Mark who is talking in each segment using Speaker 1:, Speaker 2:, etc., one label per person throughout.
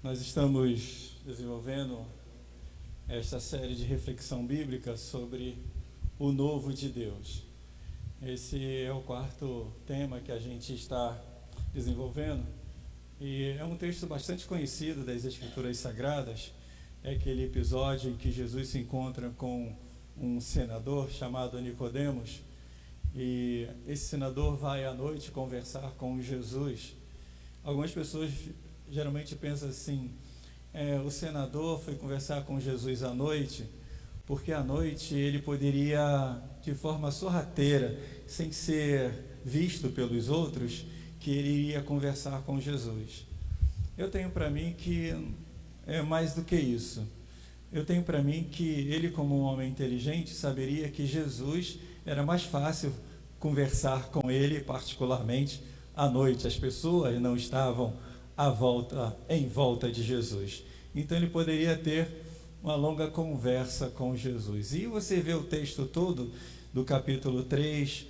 Speaker 1: Nós estamos desenvolvendo esta série de reflexão bíblica sobre o novo de Deus. Esse é o quarto tema que a gente está desenvolvendo e é um texto bastante conhecido das Escrituras Sagradas. É aquele episódio em que Jesus se encontra com um senador chamado Nicodemos, e esse senador vai à noite conversar com Jesus. Algumas pessoas geralmente pensam assim: o senador foi conversar com Jesus à noite, porque à noite ele poderia, de forma sorrateira, sem ser visto pelos outros, que ele iria conversar com Jesus. Eu tenho para mim que é mais do que isso. Eu tenho para mim que ele, como um homem inteligente, saberia que Jesus era mais fácil conversar com ele, particularmente à noite. As pessoas não estavam em volta de Jesus. Então ele poderia ter uma longa conversa com Jesus. E você vê o texto todo do capítulo 3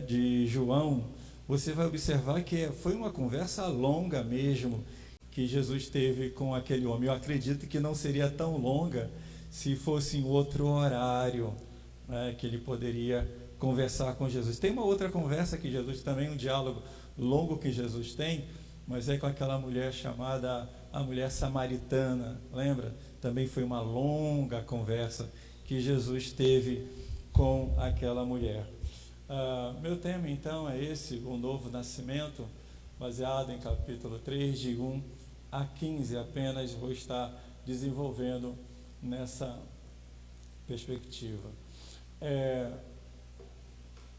Speaker 1: de João, você vai observar que foi uma conversa longa mesmo que Jesus teve com aquele homem. Eu acredito que não seria tão longa se fosse em outro horário, que ele poderia conversar com Jesus. Tem uma outra conversa que Jesus também, um diálogo longo que Jesus tem, mas é com aquela mulher chamada a mulher samaritana, lembra? Também foi uma longa conversa que Jesus teve com aquela mulher. Meu tema então é esse, o novo nascimento, baseado em capítulo 3, de 1 a 15, apenas vou estar desenvolvendo nessa perspectiva.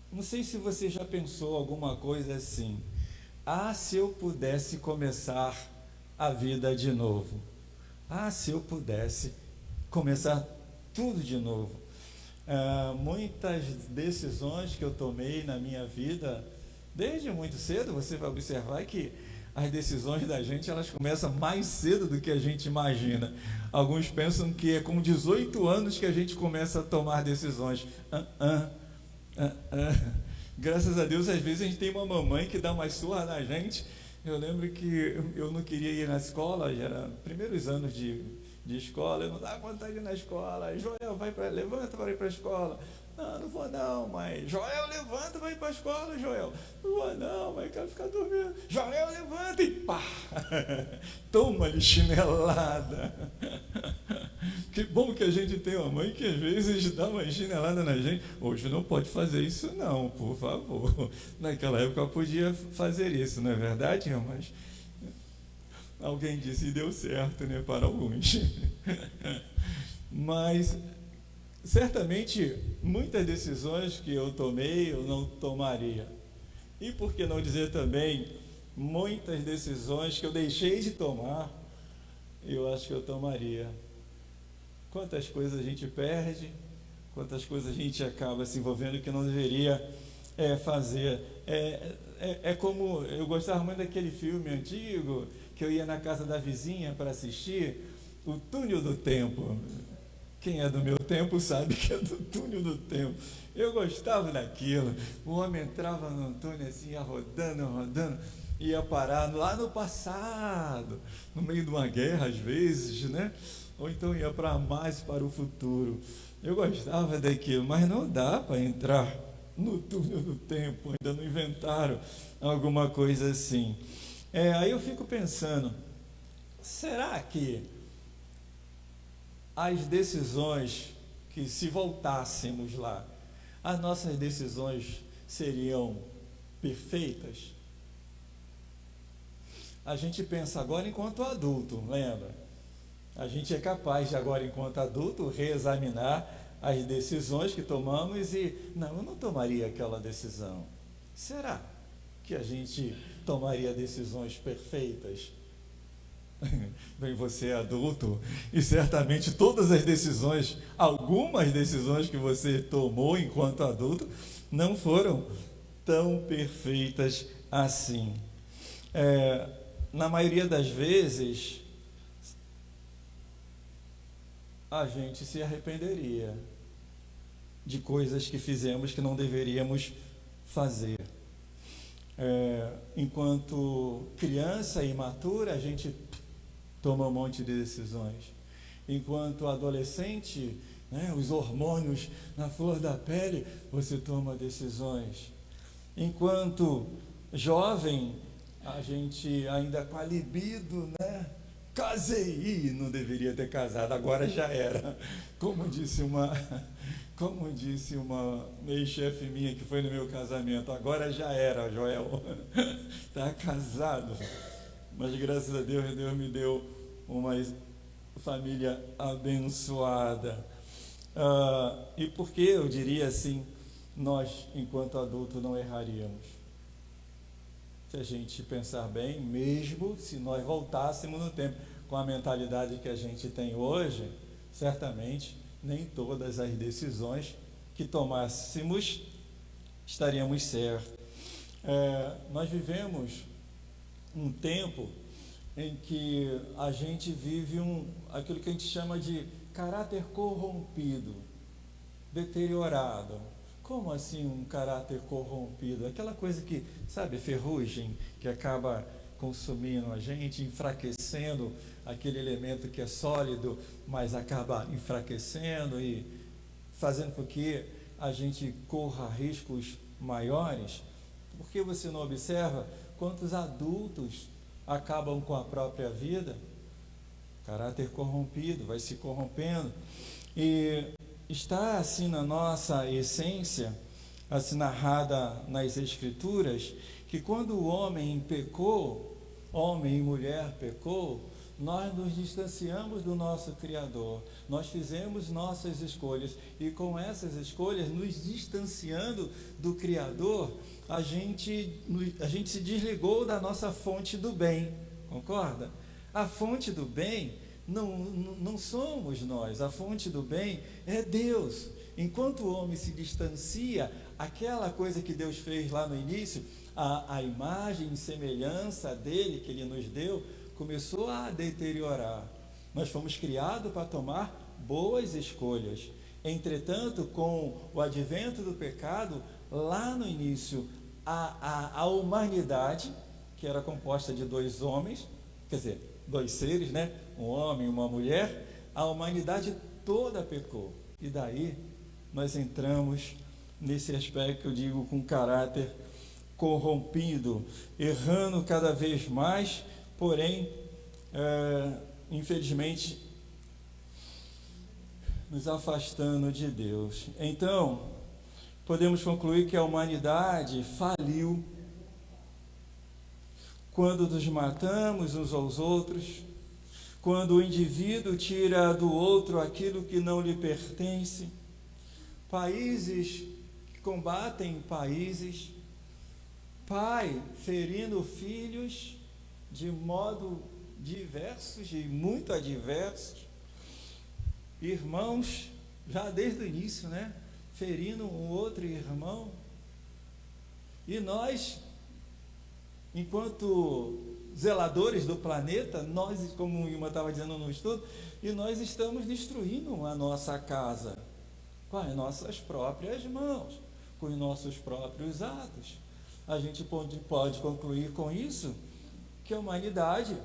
Speaker 1: Não sei se você já pensou alguma coisa assim: se eu pudesse começar a vida de novo. Se eu pudesse começar tudo de novo. Muitas decisões que eu tomei na minha vida, desde muito cedo, você vai observar que as decisões da gente, elas começam mais cedo do que a gente imagina. Alguns pensam que é com 18 anos que a gente começa a tomar decisões. Graças a Deus, às vezes a gente tem uma mamãe que dá uma surra na gente. Eu lembro que eu não queria ir na escola, já era primeiros anos de escola, eu não dava vontade de ir na escola. Joel, levanta para ir para a escola. Não vou não, mãe. Joel, levanta, vai ir para a escola, Joel. Não vou não, mãe, quero ficar dormindo. Joel, levanta e pá! Toma-lhe chinelada. Que bom que a gente tem uma mãe que às vezes dá uma chinelada na gente. Hoje não pode fazer isso não, por favor. Naquela época eu podia fazer isso, não é verdade, irmãs? Alguém disse e deu certo, né, para alguns. Mas certamente muitas decisões que eu tomei eu não tomaria. E por que não dizer também muitas decisões que eu deixei de tomar, eu acho que eu tomaria. Quantas coisas a gente perde, quantas coisas a gente acaba se envolvendo que não deveria fazer. É como, eu gostava muito daquele filme antigo, que eu ia na casa da vizinha para assistir, O Túnel do Tempo. Quem é do meu tempo sabe que é do Túnel do Tempo. Eu gostava daquilo. O homem entrava no túnel assim, ia rodando, ia parar lá no passado, no meio de uma guerra às vezes, né? Ou então ia mais para o futuro. Eu gostava daquilo, mas não dá para entrar no túnel do tempo, ainda não inventaram alguma coisa assim. Aí eu fico pensando, será que as decisões, que se voltássemos lá, as nossas decisões seriam perfeitas? A gente pensa agora enquanto adulto, lembra? A gente é capaz de agora enquanto adulto reexaminar as decisões que tomamos e, não, eu não tomaria aquela decisão. Será que a gente tomaria decisões perfeitas? Bem, você é adulto e certamente todas as decisões, algumas decisões que você tomou enquanto adulto, não foram tão perfeitas assim. Na maioria das vezes, a gente se arrependeria de coisas que fizemos que não deveríamos fazer. Enquanto criança imatura, a gente toma um monte de decisões. Enquanto adolescente, né, os hormônios na flor da pele, você toma decisões. Enquanto jovem, a gente ainda com a libido, né? Casei, não deveria ter casado, agora já era. Como disse uma ex-chefe minha que foi no meu casamento, agora já era, Joel. Está casado. Mas graças a Deus, Deus me deu uma família abençoada. E por que eu diria assim, nós, enquanto adultos, não erraríamos? Se a gente pensar bem, mesmo se nós voltássemos no tempo com a mentalidade que a gente tem hoje, certamente nem todas as decisões que tomássemos estaríamos certos. Nós vivemos um tempo em que a gente vive aquilo que a gente chama de caráter corrompido, deteriorado. Como assim um caráter corrompido? Aquela coisa que, sabe, ferrugem, que acaba consumindo a gente, enfraquecendo aquele elemento que é sólido, mas acaba enfraquecendo e fazendo com que a gente corra riscos maiores. Por que você não observa quantos adultos acabam com a própria vida? Caráter corrompido, vai se corrompendo. E está assim na nossa essência, assim narrada nas Escrituras, que quando o homem pecou, homem e mulher pecou, nós nos distanciamos do nosso Criador, nós fizemos nossas escolhas, e com essas escolhas, nos distanciando do Criador, a gente se desligou da nossa fonte do bem, concorda? A fonte do bem não somos nós, a fonte do bem é Deus. Enquanto o homem se distancia, aquela coisa que Deus fez lá no início, a imagem e semelhança dele que ele nos deu, começou a deteriorar. Nós fomos criados para tomar boas escolhas. Entretanto, com o advento do pecado, lá no início, a humanidade, que era composta de dois homens, quer dizer, dois seres, né? Um homem e uma mulher, a humanidade toda pecou. E daí nós entramos nesse aspecto que eu digo com caráter corrompido, errando cada vez mais, porém, infelizmente, nos afastando de Deus. Então, podemos concluir que a humanidade faliu quando nos matamos uns aos outros, quando o indivíduo tira do outro aquilo que não lhe pertence, países que combatem países, pai ferindo filhos de modo diversos e muito adversos, irmãos, já desde o início, né, ferindo um outro irmão, e nós, enquanto zeladores do planeta, nós, como o Ilma estava dizendo no estudo, e nós estamos destruindo a nossa casa com as nossas próprias mãos, com os nossos próprios atos. A gente pode concluir com isso que a humanidade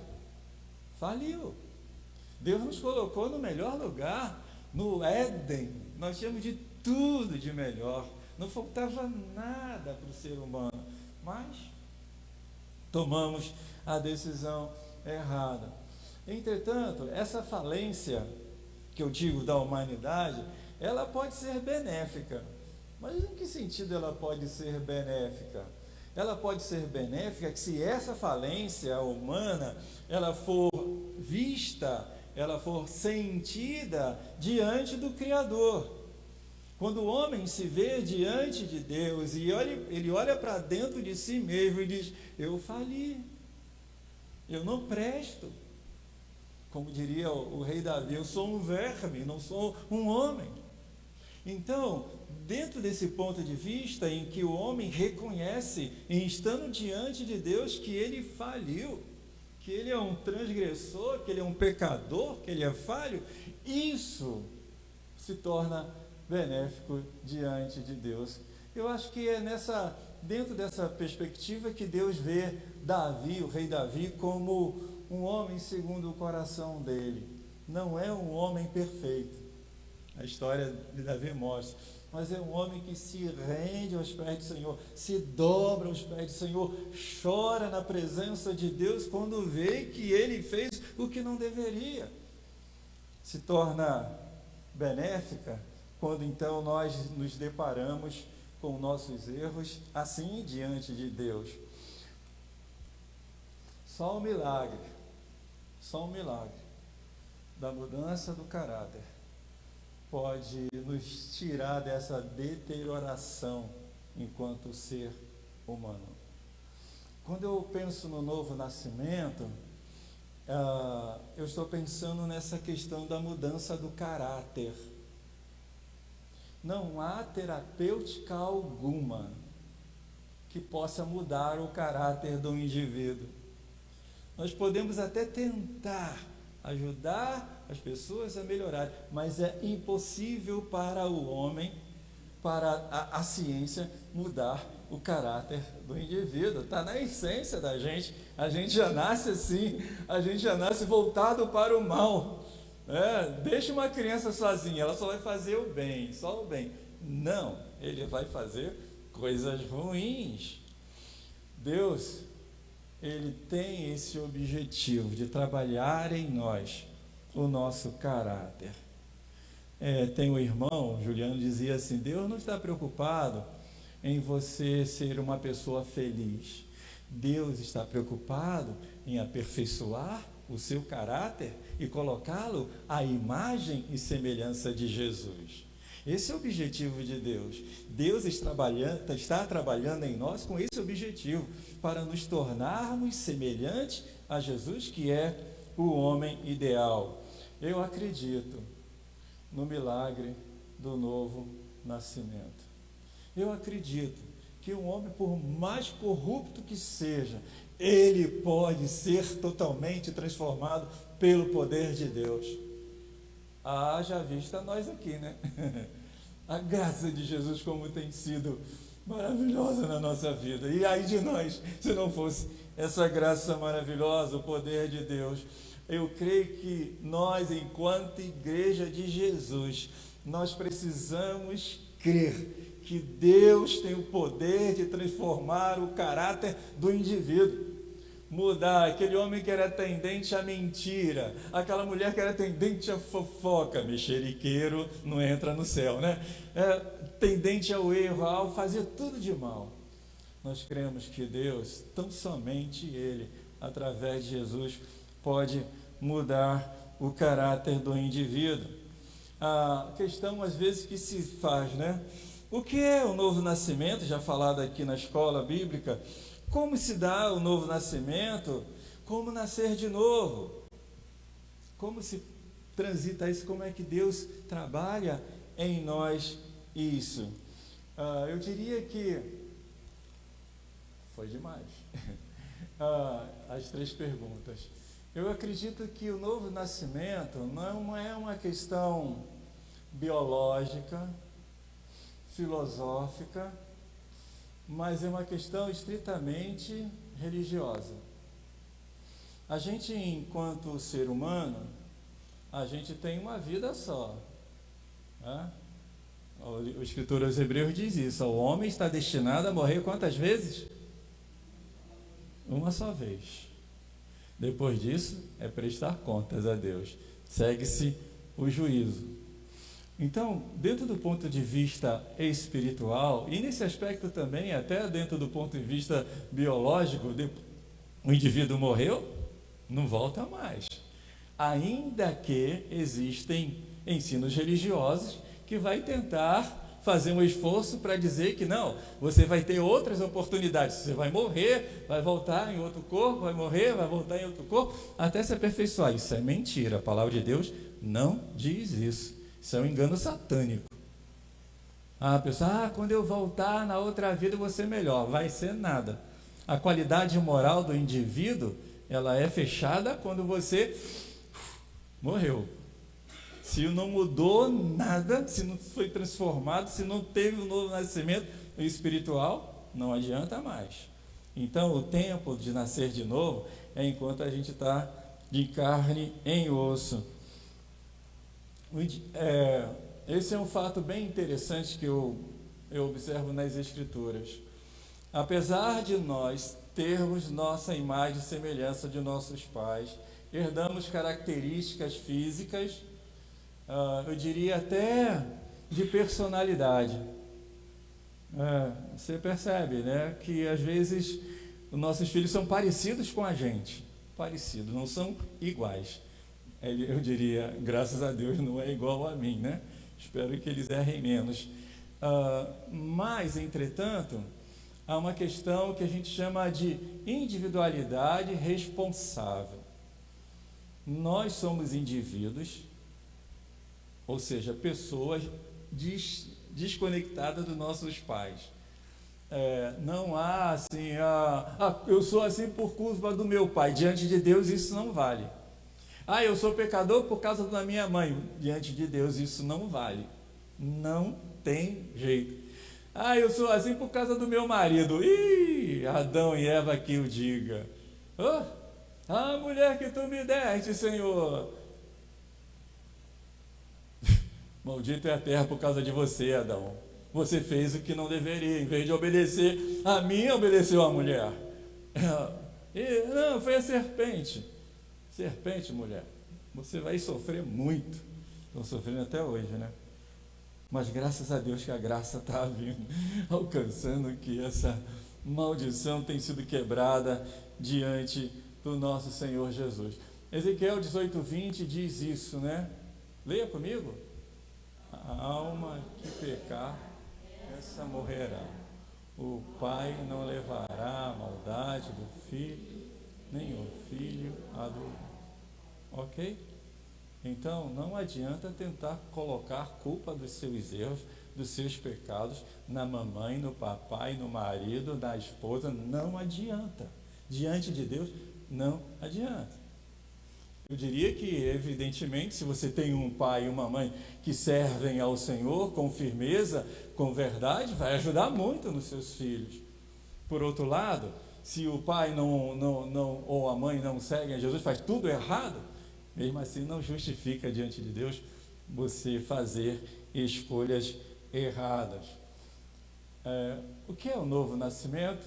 Speaker 1: faliu. Deus nos colocou no melhor lugar, no Éden. Nós tínhamos de tudo de melhor, não faltava nada para o ser humano, mas tomamos a decisão errada. Entretanto, essa falência que eu digo da humanidade, ela pode ser benéfica. Mas em que sentido ela pode ser benéfica? Ela pode ser benéfica que se essa falência humana, ela for vista, ela for sentida diante do Criador. Quando o homem se vê diante de Deus e ele olha para dentro de si mesmo e diz: eu fali, eu não presto. Como diria o rei Davi, eu sou um verme, não sou um homem. Então, dentro desse ponto de vista em que o homem reconhece, em estando diante de Deus, que ele faliu, que ele é um transgressor, que ele é um pecador, que ele é falho, isso se torna benéfico diante de Deus. Eu acho que é dentro dessa perspectiva que Deus vê Davi, o rei Davi, como um homem segundo o coração dele. Não é um homem perfeito. A história de Davi mostra. Mas é um homem que se rende aos pés do Senhor, se dobra aos pés do Senhor, chora na presença de Deus quando vê que ele fez o que não deveria. Se torna benéfica quando então nós nos deparamos com nossos erros assim diante de Deus. Só um milagre da mudança do caráter pode nos tirar dessa deterioração enquanto ser humano. Quando eu penso no novo nascimento, eu estou pensando nessa questão da mudança do caráter. Não há terapêutica alguma que possa mudar o caráter do indivíduo. Nós podemos até tentar ajudar as pessoas a melhorar, mas é impossível para o homem, para a ciência, mudar o caráter do indivíduo. Está na essência da gente. A gente já nasce assim, a gente já nasce voltado para o mal. Deixa uma criança sozinha, ela só vai fazer o bem, só o bem. Não, ele vai fazer coisas ruins. Deus, ele tem esse objetivo de trabalhar em nós o nosso caráter. Tem um irmão, Juliano, dizia assim: Deus não está preocupado em você ser uma pessoa feliz. Deus está preocupado em aperfeiçoar o seu caráter e colocá-lo à imagem e semelhança de Jesus. Esse é o objetivo de Deus. Deus está trabalhando em nós com esse objetivo, para nos tornarmos semelhantes a Jesus, que é o homem ideal. Eu acredito no milagre do novo nascimento. Eu acredito que um homem, por mais corrupto que seja, ele pode ser totalmente transformado pelo poder de Deus. Já vista nós aqui, né? A graça de Jesus como tem sido maravilhosa na nossa vida. E aí de nós, se não fosse essa graça maravilhosa, o poder de Deus. Eu creio que nós, enquanto igreja de Jesus, nós precisamos crer que Deus tem o poder de transformar o caráter do indivíduo. Mudar aquele homem que era tendente à mentira, aquela mulher que era tendente à fofoca, mexeriqueiro não entra no céu, né? Tendente ao erro, ao fazer tudo de mal. Nós cremos que Deus, tão somente Ele, através de Jesus, pode mudar o caráter do indivíduo. A questão às vezes que se faz, né? O que é o novo nascimento? Já falado aqui na escola bíblica. Como se dá o novo nascimento? Como nascer de novo? Como se transita isso? Como é que Deus trabalha em nós isso? Eu diria que foi demais. As 3 perguntas. Eu acredito que o novo nascimento não é uma questão biológica, filosófica, mas é uma questão estritamente religiosa. A gente, enquanto ser humano, a gente tem uma vida só, né? O escritor aos Hebreus diz isso: o homem está destinado a morrer quantas vezes? Uma só vez. Depois disso, é prestar contas a Deus. Segue-se o juízo. Então, dentro do ponto de vista espiritual, e nesse aspecto também, até dentro do ponto de vista biológico, o indivíduo morreu, não volta mais. Ainda que existem ensinos religiosos que vai tentar fazer um esforço para dizer que não, você vai ter outras oportunidades, você vai morrer, vai voltar em outro corpo, vai morrer, vai voltar em outro corpo, até se aperfeiçoar. Isso é mentira, a palavra de Deus não diz isso. Isso é um engano satânico. A pessoa, quando eu voltar na outra vida eu vou ser melhor. Vai ser nada. A qualidade moral do indivíduo, ela é fechada quando você morreu. Se não mudou nada, se não foi transformado, se não teve um novo nascimento espiritual, não adianta mais. Então, o tempo de nascer de novo é enquanto a gente está de carne em osso. Esse é um fato bem interessante que eu observo nas Escrituras. Apesar de nós termos nossa imagem e semelhança de nossos pais, herdamos características físicas, eu diria até de personalidade. Você percebe, né, que às vezes os nossos filhos são parecidos com a gente, parecidos, não são iguais. Eu diria, graças a Deus não é igual a mim, né? Espero que eles errem menos. Mas, entretanto, há uma questão que a gente chama de individualidade responsável. Nós somos indivíduos, ou seja, pessoas desconectadas dos nossos pais. Não há assim, eu sou assim por culpa do meu pai. Diante de Deus isso não vale. Eu sou pecador por causa da minha mãe. Diante de Deus isso não vale. Não tem jeito. Eu sou assim por causa do meu marido. Adão e Eva que o diga. A mulher que tu me deste, Senhor. Maldito é a terra por causa de você, Adão. Você fez o que não deveria. Em vez de obedecer a mim, obedeceu a mulher. Não, foi a serpente. Serpente, mulher. Você vai sofrer muito. Estão sofrendo até hoje, né? Mas graças a Deus que a graça está vindo, alcançando que essa maldição tem sido quebrada diante do nosso Senhor Jesus. Ezequiel 18:20 diz isso, né? Leia comigo. A alma que pecar, essa morrerá. O pai não levará a maldade do filho, nem o filho a do... Ok? Então, não adianta tentar colocar culpa dos seus erros, dos seus pecados, na mamãe, no papai, no marido, na esposa. Não adianta. Diante de Deus, não adianta. Eu diria que, evidentemente, se você tem um pai e uma mãe que servem ao Senhor com firmeza, com verdade, vai ajudar muito nos seus filhos. Por outro lado, se o pai ou a mãe não seguem a Jesus, faz tudo errado, mesmo assim não justifica diante de Deus você fazer escolhas erradas. O que é o novo nascimento?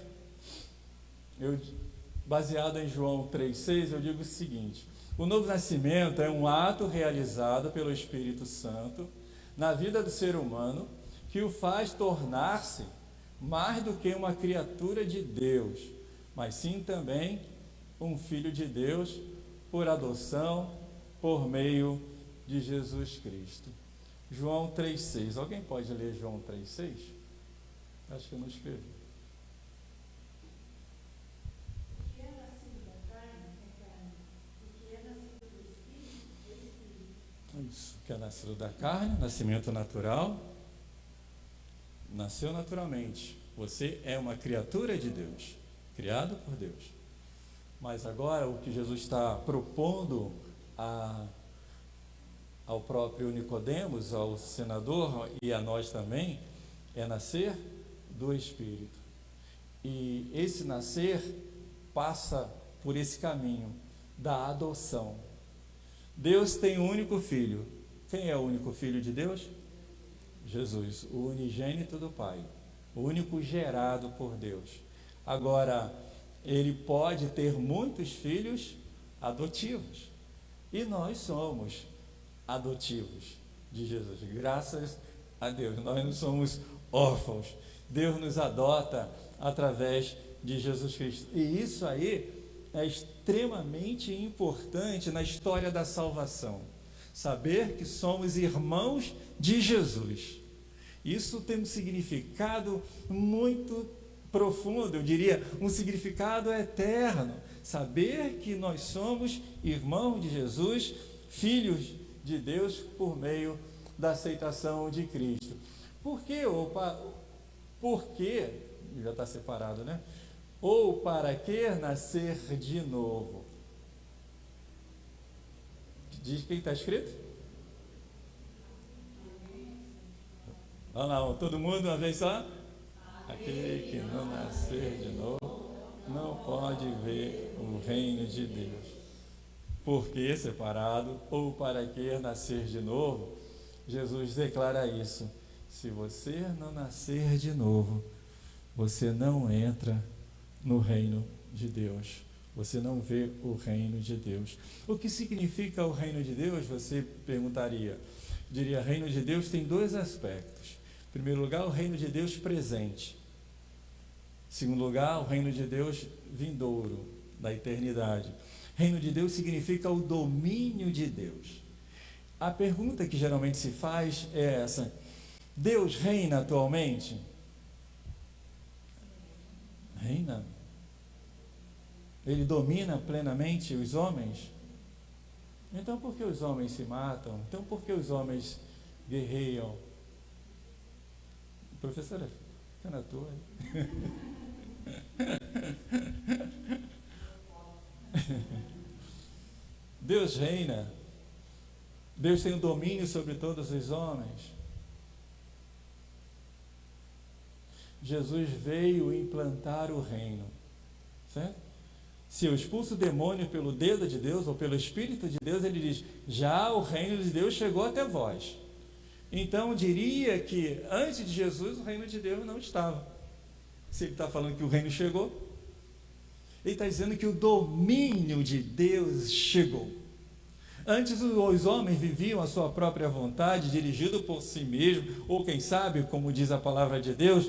Speaker 1: Baseado em João 3,6, eu digo o seguinte: o novo nascimento é um ato realizado pelo Espírito Santo na vida do ser humano que o faz tornar-se mais do que uma criatura de Deus, mas sim também um filho de Deus por adoção, por meio de Jesus Cristo. João 3,6. Alguém pode ler João 3,6? Acho que eu não escrevi.
Speaker 2: O que é nascido da carne é carne, o que é nascido do Espírito é Espírito.
Speaker 1: Isso, o que é nascido da carne, nascimento natural, nasceu naturalmente. Você é uma criatura de Deus, criado por Deus. Mas agora o que Jesus está propondo ao próprio Nicodemos, ao senador e a nós também, é nascer do Espírito. E esse nascer passa por esse caminho da adoção. Deus tem um único filho. Quem é o único filho de Deus? Jesus, o unigênito do Pai, o único gerado por Deus. Agora, ele pode ter muitos filhos adotivos. E nós somos adotivos de Jesus. Graças a Deus. Nós não somos órfãos. Deus nos adota através de Jesus Cristo. E isso aí é extremamente importante na história da salvação. Saber que somos irmãos de Jesus. Isso tem um significado muito profundo, eu diria, um significado eterno. Saber que nós somos irmãos de Jesus, filhos de Deus, por meio da aceitação de Cristo. Por quê? Já está separado, né? Ou para que nascer de novo? Diz quem está escrito? Vamos lá, todo mundo uma vez só? Aquele que não nascer de novo não pode ver o reino de Deus. Por que separado? Ou para que nascer de novo? Jesus declara isso. Se você não nascer de novo, você não entra no reino de Deus. Você não vê o reino de Deus. O que significa o reino de Deus? Você perguntaria. Diria, reino de Deus tem dois aspectos. Em primeiro lugar, o reino de Deus presente. Em segundo lugar, o reino de Deus vindouro, da eternidade. Reino de Deus significa o domínio de Deus. A pergunta que geralmente se faz é essa: Deus reina atualmente? Reina? Ele domina plenamente os homens? Então por que os homens se matam? Então por que os homens guerreiam? Professora, fica na tua. Deus reina. Deus tem o domínio sobre todos os homens. Jesus veio implantar o reino, certo? Se eu expulso o demônio pelo dedo de Deus ou pelo Espírito de Deus, ele diz, já o reino de Deus chegou até vós. Então, diria que antes de Jesus o reino de Deus não estava. Se ele está falando que o reino chegou, ele está dizendo que o domínio de Deus chegou. Antes os homens viviam a sua própria vontade, dirigido por si mesmo, ou quem sabe, como diz a palavra de Deus,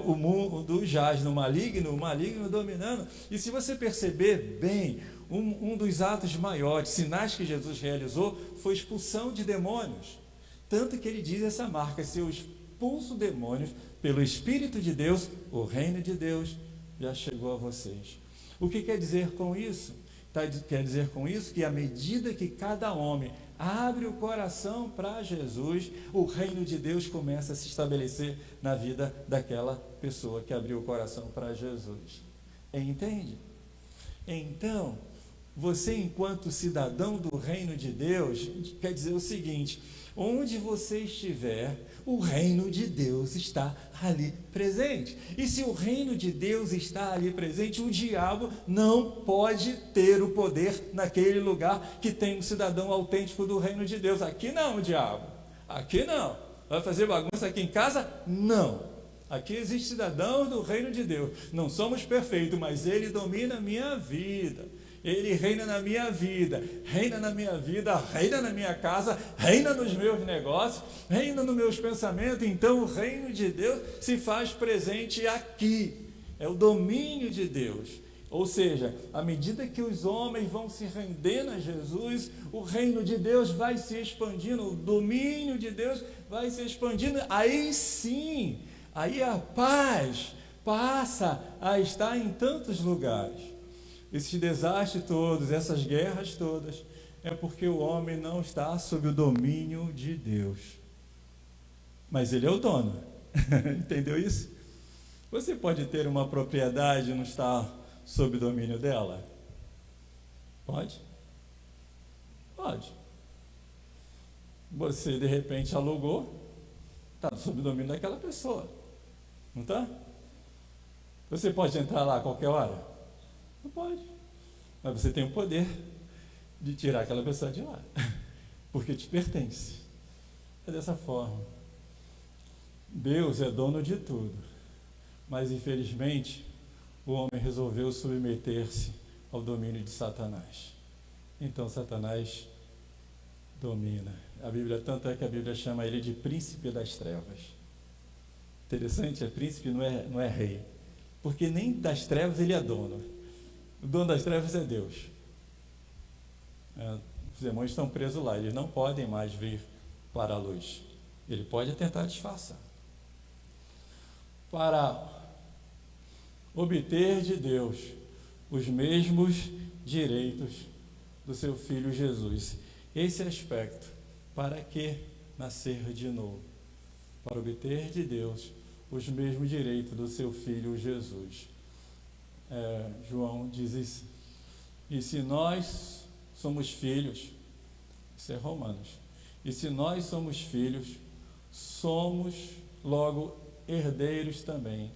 Speaker 1: o mundo jaz no maligno, o maligno dominando. E se você perceber bem, um dos atos maiores, sinais que Jesus realizou, foi a expulsão de demônios. Tanto que ele diz essa marca, se eu expulso demônios pelo Espírito de Deus, o reino de Deus já chegou a vocês. O que quer dizer com isso? Quer dizer com isso que à medida que cada homem abre o coração para Jesus, o reino de Deus começa a se estabelecer na vida daquela pessoa que abriu o coração para Jesus. Entende? Então, você enquanto cidadão do reino de Deus, quer dizer o seguinte: onde você estiver, o reino de Deus está ali presente. E se o reino de Deus está ali presente, o diabo não pode ter o poder naquele lugar que tem um cidadão autêntico do reino de Deus. Aqui não, diabo. Aqui não. Vai fazer bagunça aqui em casa? Não. Aqui existe cidadão do reino de Deus. Não somos perfeitos, mas ele domina a minha vida. Ele reina na minha vida, reina na minha casa, reina nos meus negócios, reina nos meus pensamentos. Então o reino de Deus se faz presente aqui. É o domínio de Deus. Ou seja, à medida que os homens vão se rendendo a Jesus, o reino de Deus vai se expandindo, o domínio de Deus vai se expandindo. Aí sim, aí a paz passa a estar em tantos lugares. Esses desastres todos, essas guerras todas, é porque o homem não está sob o domínio de Deus. Mas ele é o dono. Entendeu isso? Você pode ter uma propriedade e não estar sob o domínio dela? Pode? Pode. Você de repente alugou, está sob o domínio daquela pessoa. Não está? Você pode entrar lá a qualquer hora? Não pode. Mas você tem o poder de tirar aquela pessoa de lá, porque te pertence. É dessa forma. Deus é dono de tudo, mas infelizmente o homem resolveu submeter-se ao domínio de Satanás. Então Satanás domina. A Bíblia, tanto é que a Bíblia chama ele de príncipe das trevas. Interessante, príncipe não é rei, porque nem das trevas ele é dono. O dono das trevas é Deus. Os demônios estão presos lá, eles não podem mais vir para a luz. Ele pode tentar disfarçar. Para obter de Deus os mesmos direitos do seu Filho Jesus. Esse aspecto, para que nascer de novo? Para obter de Deus os mesmos direitos do seu Filho Jesus. João diz isso. E se nós somos filhos, isso é Romanos, e se nós somos filhos, somos logo herdeiros também,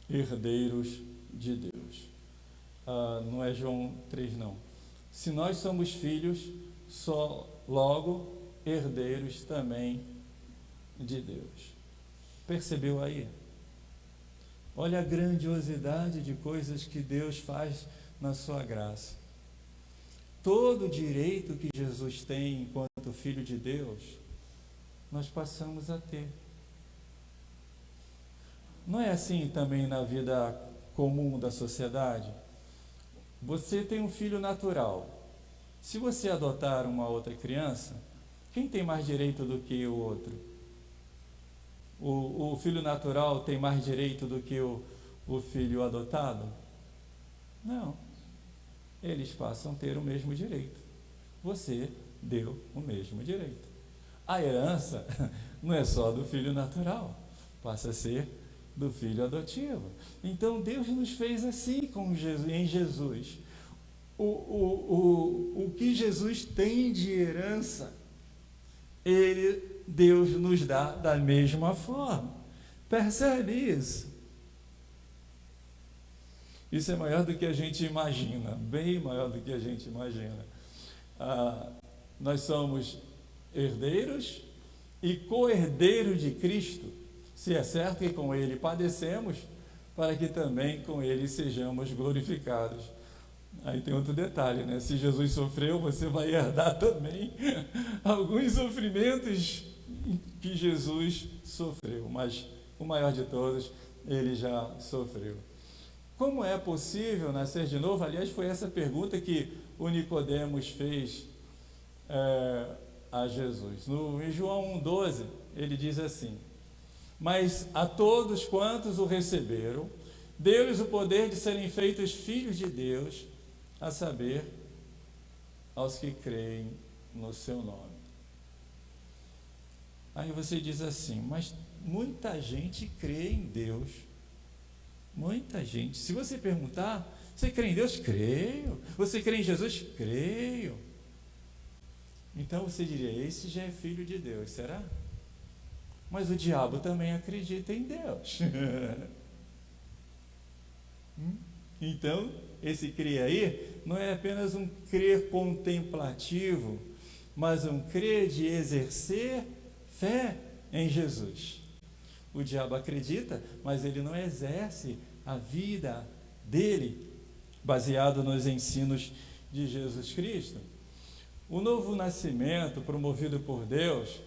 Speaker 1: herdeiros de Deus. não é João 3 não. Se nós somos filhos, logo herdeiros também de Deus. Percebeu aí? Olha a grandiosidade de coisas que Deus faz na sua graça. Todo o direito que Jesus tem enquanto Filho de Deus, nós passamos a ter. Não é assim também na vida comum da sociedade? Você tem um filho natural. Se você adotar uma outra criança, quem tem mais direito do que o outro? O filho natural tem mais direito do que o filho adotado? Não. Eles passam a ter o mesmo direito. Você deu o mesmo direito. A herança não é só do filho natural, passa a ser do filho adotivo. Então Deus nos fez assim em Jesus. O que Jesus tem de herança, Deus nos dá da mesma forma. Percebe isso? Isso é maior do que a gente imagina, bem maior do que a gente imagina. Nós somos herdeiros e co-herdeiros de Cristo, se é certo que com Ele padecemos, para que também com Ele sejamos glorificados. Aí tem outro detalhe, né? Se Jesus sofreu, você vai herdar também alguns sofrimentos que Jesus sofreu, mas o maior de todos, Ele já sofreu. Como é possível nascer de novo? Aliás, foi essa pergunta que o Nicodemos fez a Jesus. Em João 1,12, ele diz assim: mas a todos quantos o receberam, deu-lhes o poder de serem feitos filhos de Deus, a saber, aos que creem no seu nome. Aí você diz assim, mas muita gente crê em Deus. Muita gente. Se você perguntar, você crê em Deus? Creio. Você crê em Jesus? Creio. Então você diria, esse já é filho de Deus, será? Mas o diabo também acredita em Deus. Então, esse crer aí não é apenas um crer contemplativo, mas um crer de exercer fé em Jesus. O diabo acredita, mas ele não exerce a vida dele baseado nos ensinos de Jesus Cristo. O novo nascimento promovido por Deus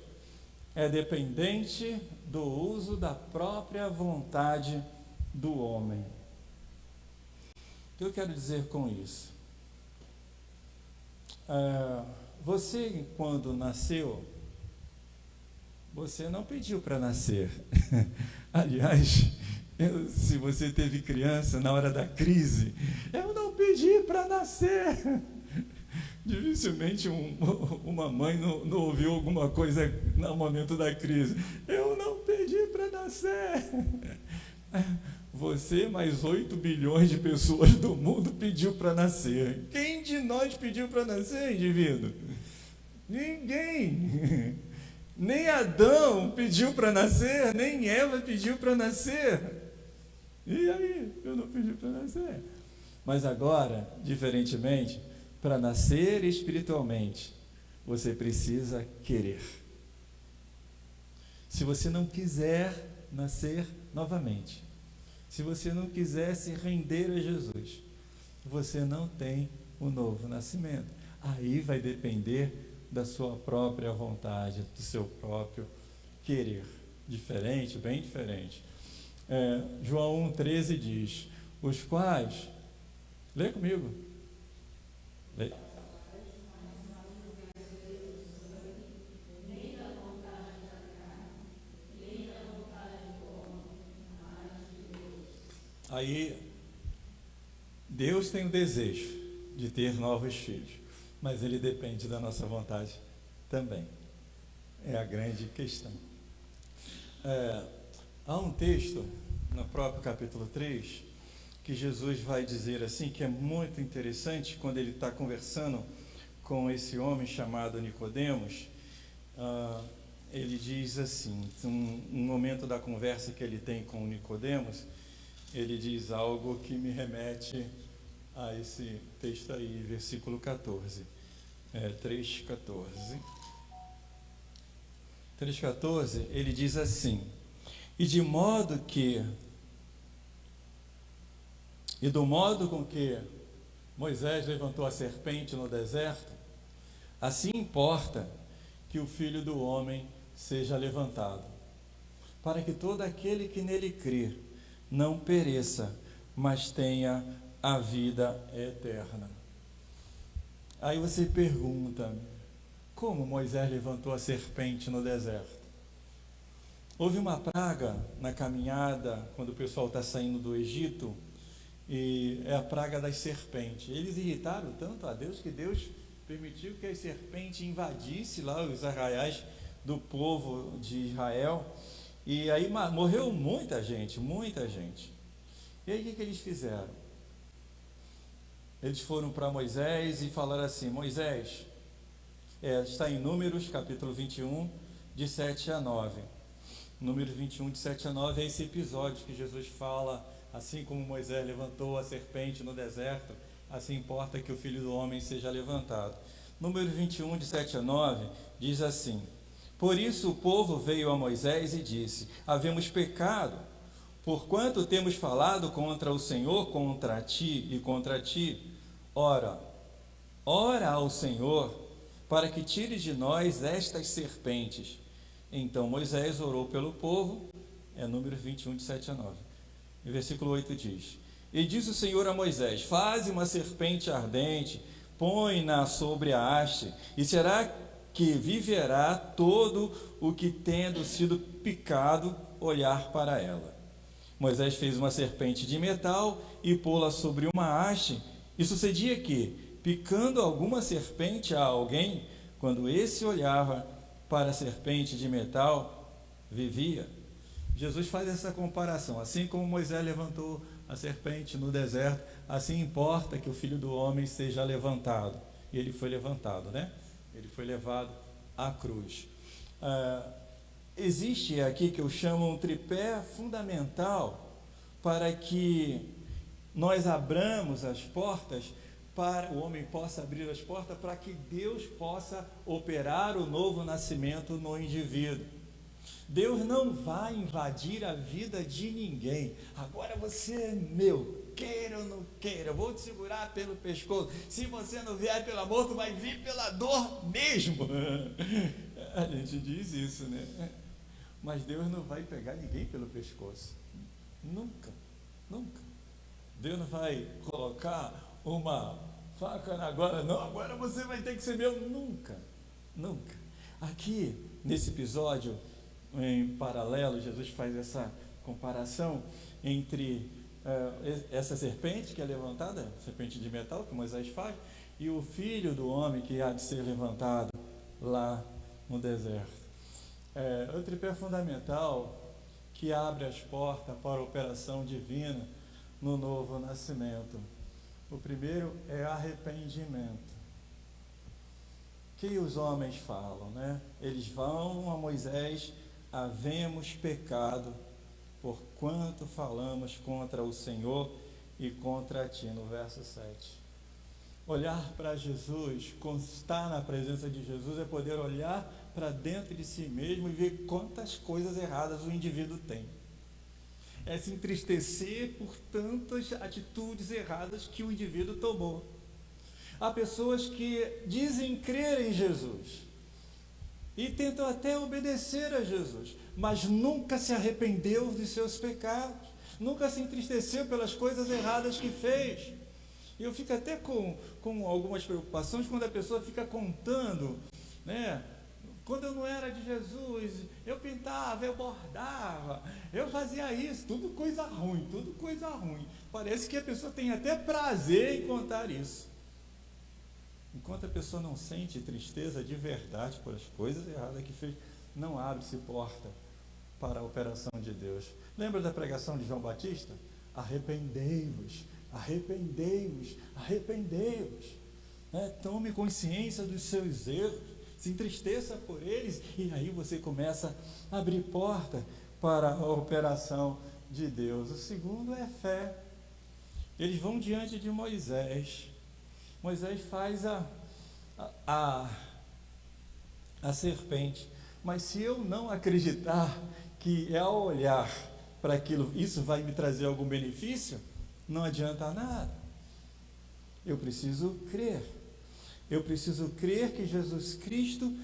Speaker 1: é dependente do uso da própria vontade do homem. O que eu quero dizer com isso? Você, quando nasceu, você não pediu para nascer. Aliás, se você teve criança na hora da crise, eu não pedi para nascer. Dificilmente uma mãe não ouviu alguma coisa no momento da crise. Eu não pedi para nascer. Você mais 8 bilhões de pessoas do mundo pediu para nascer. Quem de nós pediu para nascer, indivíduo? Ninguém. Nem Adão pediu para nascer, nem Eva pediu para nascer. E aí, eu não pedi para nascer. Mas agora, diferentemente, para nascer espiritualmente, você precisa querer. Se você não quiser nascer novamente, se você não quiser se render a Jesus, você não tem o novo nascimento. Aí vai depender da sua própria vontade, do seu próprio querer. Diferente, bem diferente. João 1,13 diz, os quais, lê comigo, lê. Aí, Deus tem o desejo de ter novos filhos, mas ele depende da nossa vontade também. É a grande questão. Há um texto, no próprio capítulo 3, que Jesus vai dizer assim, que é muito interessante, quando ele está conversando com esse homem chamado Nicodemos. Ele diz assim, um momento da conversa que ele tem com Nicodemos, ele diz algo que me remete a esse texto aí, versículo 14. 3,14. 3,14, ele diz assim: E do modo com que Moisés levantou a serpente no deserto, assim importa que o Filho do Homem seja levantado, para que todo aquele que nele crer não pereça, mas tenha a vida eterna. Aí você pergunta, como Moisés levantou a serpente no deserto? Houve uma praga na caminhada, quando o pessoal está saindo do Egito, e é a praga das serpentes. Eles irritaram tanto a Deus que Deus permitiu que as serpentes invadissem lá os arraiais do povo de Israel, e aí morreu muita gente, muita gente. E aí o que eles fizeram? Eles foram para Moisés e falaram assim: Moisés, está em Números capítulo 21, de 7 a 9. Números 21, de 7 a 9 é esse episódio que Jesus fala: assim como Moisés levantou a serpente no deserto, assim importa que o Filho do Homem seja levantado. Números 21, de 7 a 9, diz assim: Por isso o povo veio a Moisés e disse: Havemos pecado, porquanto temos falado contra o Senhor, contra ti e contra ti. Ora ao Senhor, para que tire de nós estas serpentes. Então Moisés orou pelo povo, Números 21, de 7 a 9. E versículo 8 diz: E disse o Senhor a Moisés: Faze uma serpente ardente, põe-na sobre a haste, e será que viverá todo o que, tendo sido picado, olhar para ela. Moisés fez uma serpente de metal e pô-la sobre uma haste, e sucedia que, picando alguma serpente a alguém, quando esse olhava para a serpente de metal, vivia. Jesus faz essa comparação: assim como Moisés levantou a serpente no deserto, assim importa que o Filho do Homem seja levantado. E ele foi levantado, né? Ele foi levado à cruz. Existe aqui que eu chamo um tripé fundamental para que nós abramos as portas, para o homem possa abrir as portas, para que Deus possa operar o novo nascimento no indivíduo. Deus não vai invadir a vida de ninguém. Agora você é meu, queira ou não queira, vou te segurar pelo pescoço. Se você não vier pelo amor, tu vai vir pela dor mesmo. A gente diz isso, né? Mas Deus não vai pegar ninguém pelo pescoço. Nunca, nunca. Deus não vai colocar uma faca agora, não, agora você vai ter que ser meu. Nunca, nunca. Aqui, nesse episódio, em paralelo, Jesus faz essa comparação entre essa serpente que é levantada, serpente de metal que Moisés faz, e o Filho do Homem que há de ser levantado lá no deserto. O tripé fundamental que abre as portas para a operação divina no novo nascimento. O primeiro é arrependimento. Que os homens falam, né? Eles vão a Moisés: havemos pecado, porquanto falamos contra o Senhor e contra ti, no verso 7. Olhar para Jesus, estar na presença de Jesus, é poder olhar para dentro de si mesmo e ver quantas coisas erradas o indivíduo tem. É se entristecer por tantas atitudes erradas que o indivíduo tomou. Há pessoas que dizem crer em Jesus e tentam até obedecer a Jesus, mas nunca se arrependeu de seus pecados, nunca se entristeceu pelas coisas erradas que fez. E eu fico até com algumas preocupações quando a pessoa fica contando, né? Quando eu não era de Jesus, eu pintava, eu bordava, eu fazia isso, tudo coisa ruim, tudo coisa ruim. Parece que a pessoa tem até prazer em contar isso. Enquanto a pessoa não sente tristeza de verdade por as coisas erradas que fez, não abre-se porta para a operação de Deus. Lembra da pregação de João Batista? Arrependei-vos, arrependei-vos, arrependei-vos. Tome consciência dos seus erros, se entristeça por eles, e aí você começa a abrir porta para a operação de Deus. O segundo é fé. Eles vão diante de Moisés. Moisés faz a serpente. Mas se eu não acreditar que ao olhar para aquilo, isso vai me trazer algum benefício, não adianta nada. Eu preciso crer. Eu preciso crer que Jesus Cristo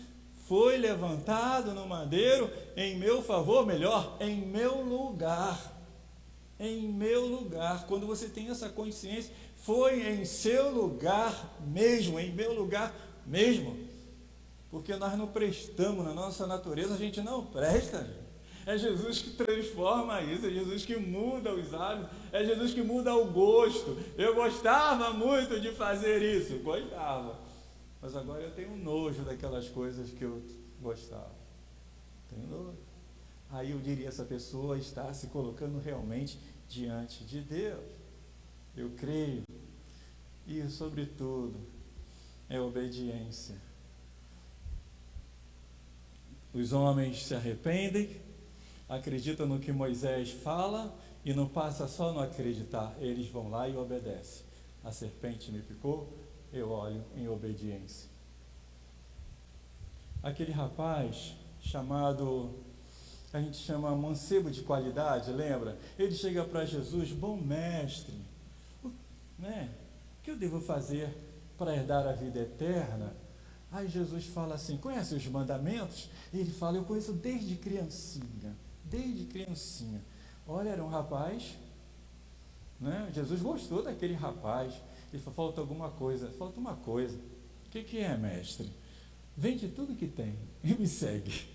Speaker 1: foi levantado no madeiro em meu favor, melhor, em meu lugar. Em meu lugar. Quando você tem essa consciência, foi em seu lugar mesmo, em meu lugar mesmo. Porque nós não prestamos, na nossa natureza a gente não presta, gente. É Jesus que transforma isso, é Jesus que muda os hábitos, é Jesus que muda o gosto. Eu gostava muito de fazer isso, gostava. Mas agora eu tenho nojo daquelas coisas que eu gostava. Tenho nojo. Aí eu diria, essa pessoa está se colocando realmente diante de Deus. Eu creio. E, sobretudo, é obediência. Os homens se arrependem, acreditam no que Moisés fala e não passa só no acreditar, eles vão lá e obedecem. A serpente me picou, eu olho em obediência. Aquele rapaz chamado, a gente chama mancebo de qualidade, lembra? Ele chega para Jesus, bom mestre, né? O que eu devo fazer para herdar a vida eterna? Aí Jesus fala assim, conhece os mandamentos? E ele fala, eu conheço desde criancinha. Olha, era um rapaz, né? Jesus gostou daquele rapaz. Ele falou, falta alguma coisa. Falta uma coisa. O que é, mestre? Vende tudo que tem e me segue.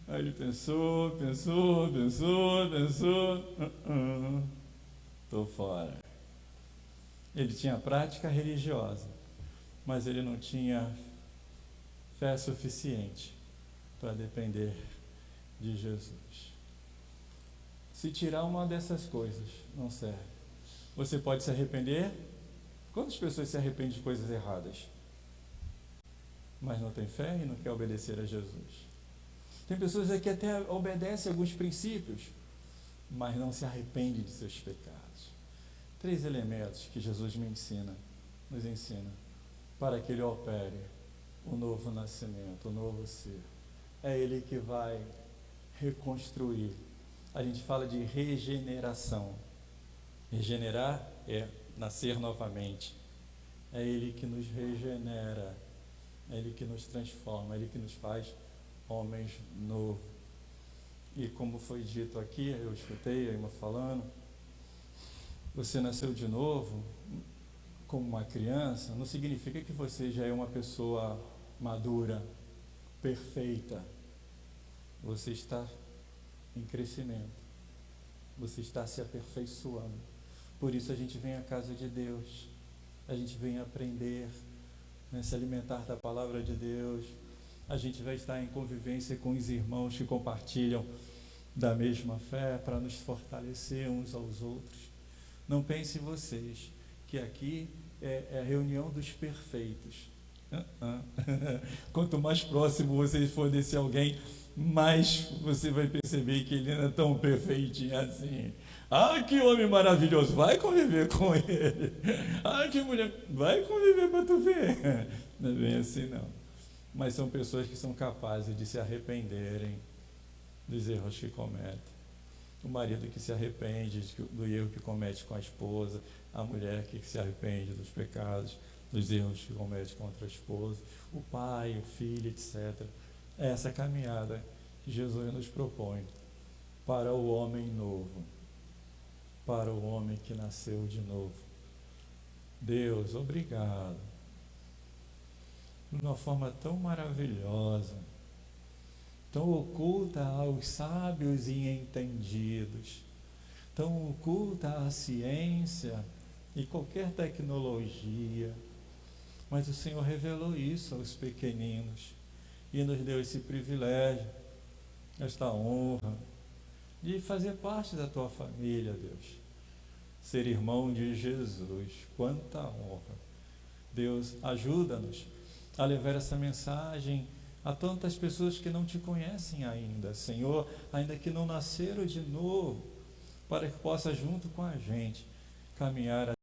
Speaker 1: Aí ele pensou. Estou fora. Ele tinha prática religiosa, mas ele não tinha fé suficiente para depender de Jesus. Se tirar uma dessas coisas, não serve. Você pode se arrepender. Quantas pessoas se arrependem de coisas erradas, mas não tem fé e não quer obedecer a Jesus? Tem pessoas aqui que até obedecem a alguns princípios, mas não se arrependem de seus pecados. 3 elementos que Jesus nos ensina, para que Ele opere o novo nascimento, o novo ser. É Ele que vai reconstruir. A gente fala de regeneração. Regenerar é nascer novamente. É Ele que nos regenera, é Ele que nos transforma, é Ele que nos faz homens novos. E como foi dito aqui, eu escutei a irmã falando, você nasceu de novo como uma criança, não significa que você já é uma pessoa madura, perfeita. Você está em crescimento, você está se aperfeiçoando. Por isso a gente vem à casa de Deus, a gente vem aprender, né, se alimentar da palavra de Deus. A gente vai estar em convivência com os irmãos que compartilham da mesma fé para nos fortalecer uns aos outros. Não pensem vocês que aqui é a reunião dos perfeitos. Quanto mais próximo vocês for desse alguém, mais você vai perceber que ele não é tão perfeitinho assim. Ah, que homem maravilhoso, vai conviver com ele. Ah, que mulher, vai conviver para tu ver. Não é bem assim não. Mas são pessoas que são capazes de se arrependerem dos erros que cometem. O marido que se arrepende do erro que comete com a esposa, a mulher que se arrepende dos pecados, dos erros que comete contra a esposa, o pai, o filho, etc. É essa caminhada que Jesus nos propõe para o homem novo, para o homem que nasceu de novo. Deus, obrigado. De uma forma tão maravilhosa, tão oculta aos sábios e entendidos, tão oculta à ciência e qualquer tecnologia, mas o Senhor revelou isso aos pequeninos e nos deu esse privilégio, esta honra de fazer parte da tua família, Deus, ser irmão de Jesus. Quanta honra! Deus, ajuda-nos a levar essa mensagem a tantas pessoas que não te conhecem ainda, Senhor, ainda que não nasceram de novo, para que possa junto com a gente caminhar